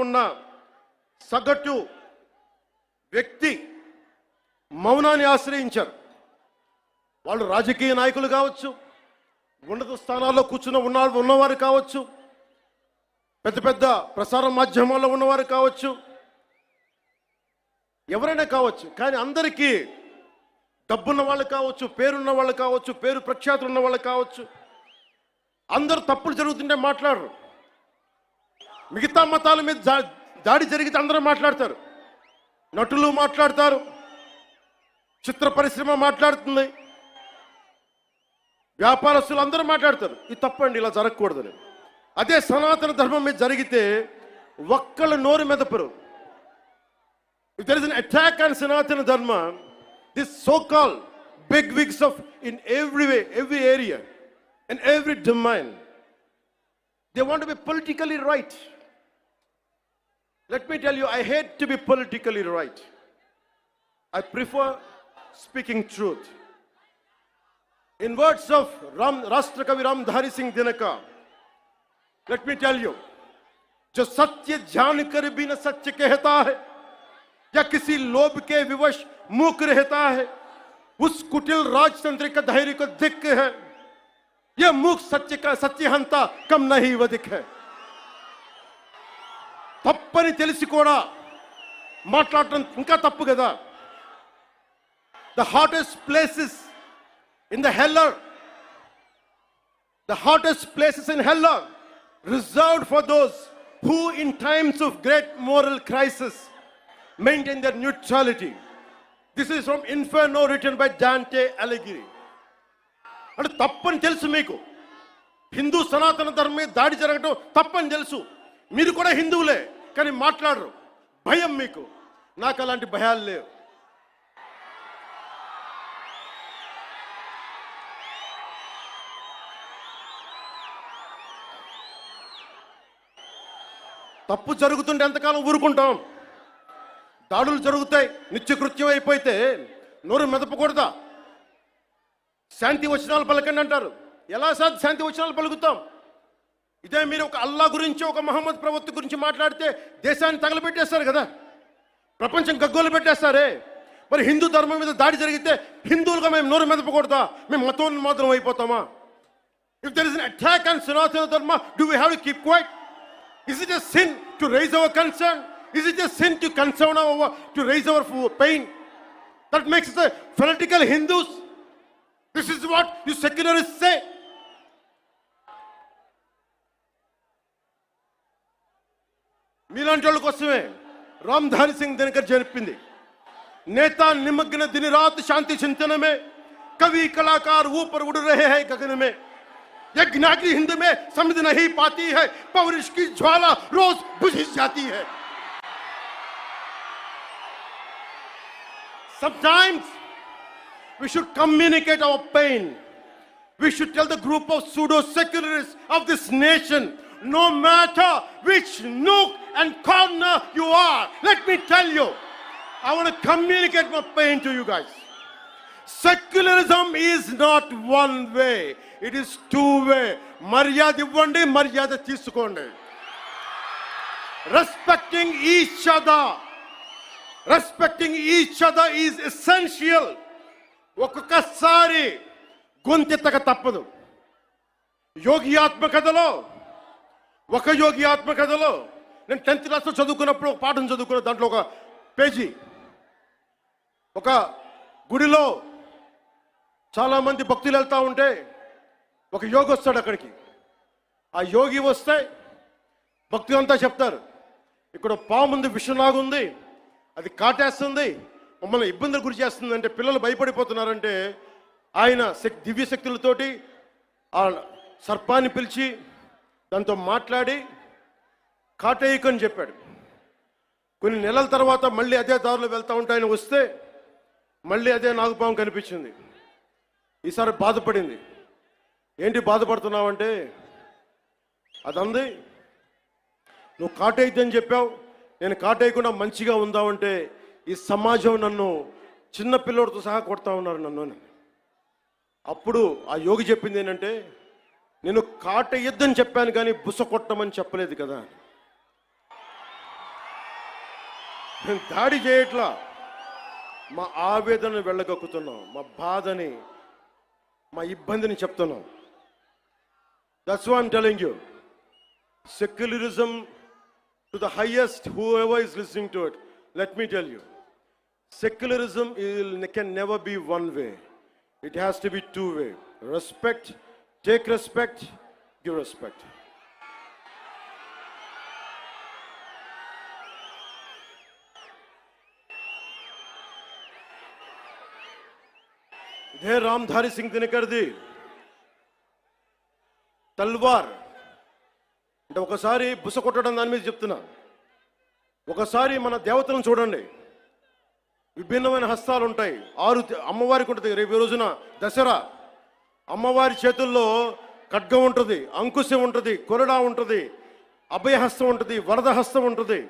ఉన్న సగటు వ్యక్తి మౌనాన్ని ఆశ్రయించారు. వాళ్ళు రాజకీయ నాయకులు కావచ్చు, ఉన్నత స్థానాల్లో కూర్చుని ఉన్నవారు కావచ్చు, పెద్ద పెద్ద ప్రసార మాధ్యమాల్లో ఉన్నవారు కావచ్చు, ఎవరైనా కావచ్చు. కానీ అందరికీ డబ్బున్న వాళ్ళు కావచ్చు, పేరున్న వాళ్ళు కావచ్చు, పేరు ప్రఖ్యాతులు ఉన్న వాళ్ళు కావచ్చు, అందరూ తప్పులు జరుగుతుంటే మాట్లాడరు. మిగతా మతాల మీద దాడి జరిగితే అందరూ మాట్లాడతారు. నటులు మాట్లాడతారు, చిత్ర పరిశ్రమ మాట్లాడుతుంది, వ్యాపారస్తులు అందరూ మాట్లాడతారు. ఇది తప్పండి, ఇలా జరగకూడదని. అదే సనాతన ధర్మం మీద జరిగితే ఒక్కళ్ళ నోరు మెదపరు. If there is an attack on Sanatana Dharma, this so-called big wigs of in every way, every area, and every domain, they want to be politically right. Let me tell you, I hate to be politically right. I prefer speaking truth. In words of Rashtrakavi Ramdhari Singh Dinaka, let me tell you, जो सत्य जान कर भी न सत्य कहता है या किसी लोभ के विवश मूक रहता है, उस कुटिल राजतंत्र का धैर्य को धिक्क है. यह मूक सत्य का सत्यहंता कम नहीं वधिक है. తప్పని తెలిసి కూడా మాట్లాడటం ఇంకా తప్పు కదా. The hottest places in the hell are reserved for those who in times of great moral crisis maintain their neutrality. This is from Inferno written by Dante Alighieri. అంటే తప్పని తెలుసు మీకు, హిందూ సనాతన ధర్మం మీద దాడి జరగడం తప్పని తెలుసు, మీరు కూడా హిందువులే, కానీ మాట్లాడరు. భయం మీకు. నాకు అలాంటి భయాలు లేవు. తప్పు జరుగుతుంటే ఎంతకాలం ఊరుకుంటాం? దాడులు జరుగుతాయి, నిత్యకృత్యం అయిపోతే నోరు మెదపకూడదా? శాంతి వచనాలు పలకండి అంటారు. ఎలా శాంతి వచనాలు పలుకుతాం? ఇదే మీరు ఒక అల్లా గురించి, ఒక మహమ్మద్ ప్రవక్త గురించి మాట్లాడితే దేశాన్ని తగలబెట్టేస్తారు కదా, ప్రపంచం గగ్గోలు పెట్టేస్తారే. మరి హిందూ ధర్మం మీద దాడి జరిగితే హిందువులుగా మేము నోరు మెదపకూడదా? మేము మతోన్మాదం అయిపోతామా? If there is an attack on Sanatana Dharma, do we have to keep quiet? Is it a sin to raise our concern? Is it a sin to concern to raise our pain? That makes us fanatical Hindus. This is what you secularists say. మీలాంటి వాళ్ళ కోసమే రామ్ధారి సింగ్ దినకర్ చెప్పింది, నేతా నిమగ్న दिन रात शांति चिंतन में, कवि कलाकार ऊपर उड़ रहे हैं गगन में. एक नागरी हिंद में समझ नहीं पाती है, पौरुष की ज्वाला रोज बुझ जाती है. Sometimes we should communicate our pain. We should tell the group of pseudo-secularists of this nation, no matter which nook and corner you are, let me tell you, I want to communicate my pain to you guys. Secularism is not one way, it is two way. మర్యాద ఇవ్వండి, మర్యాద తీసుకోండి. Respecting each other is essential. ఒక్కొక్కసారి గొంతెత్తక తప్పదు. యోగి ఆత్మకథలో నేను 10th క్లాస్లో చదువుకున్నప్పుడు ఒక పాఠం చదువుకున్న, దాంట్లో ఒక పేజీ, ఒక గుడిలో చాలామంది భక్తులు వెళ్తూ ఉంటే ఒక యోగి వస్తాడు అక్కడికి. ఆ యోగి వస్తే భక్తులంతా చెప్తారు, ఇక్కడ పాముంది, విషనాగుంది, అది కాటేస్తుంది, మమ్మల్ని ఇబ్బందులు గురి చేస్తుంది అంటే, పిల్లలు భయపడిపోతున్నారంటే ఆయన దివ్య శక్తులతోటి ఆ సర్పాన్ని పిలిచి దాంతో మాట్లాడి కాటేయకని చెప్పాడు. కొన్ని నెలల తర్వాత మళ్ళీ అదే దారిలో వెళ్తూ ఉంటే ఆయన వస్తే మళ్ళీ అదే నాగుపాము కనిపించింది. ఈసారి బాధపడింది. ఏంటి బాధపడుతున్నావంటే, అదంది, నువ్వు కాటేయద్దని చెప్పావు, నేను కాటేయకుండా మంచిగా ఉందామంటే ఈ సమాజం నన్ను చిన్న పిల్లోడితో సహా కొడతా ఉన్నారు నన్ను. అప్పుడు ఆ యోగి చెప్పింది ఏంటంటే, నేను కాటేయద్దని చెప్పాను కానీ బుస కొట్టమని చెప్పలేదు కదా. మేము దాడి చేయట్లా, మా ఆవేదనను వెళ్ళగక్కుతున్నాం, మా బాధని, మా ఇబ్బందిని చెప్తున్నాం. That's why I'm telling you, secularism to the highest, whoever is listening to it, let me tell you, secularism can never be one way. It has to be two way. Respect, take respect, give respect. ఇదే రామ్ధారి సింగ్ దినకర్ది తల్వార్ అంటే ఒకసారి బుస కొట్టడం దాని మీద చెప్తున్నా. ఒకసారి మన దేవతలను చూడండి, విభిన్నమైన హస్తాలు ఉంటాయి. అమ్మవారికి ఉంటుంది. రేపు రోజున దసరా, అమ్మవారి చేతుల్లో ఖడ్గం ఉంటుంది, అంకుశం ఉంటుంది, కొరడా ఉంటుంది, అభయహస్తం ఉంటుంది, వరద హస్తం ఉంటుంది.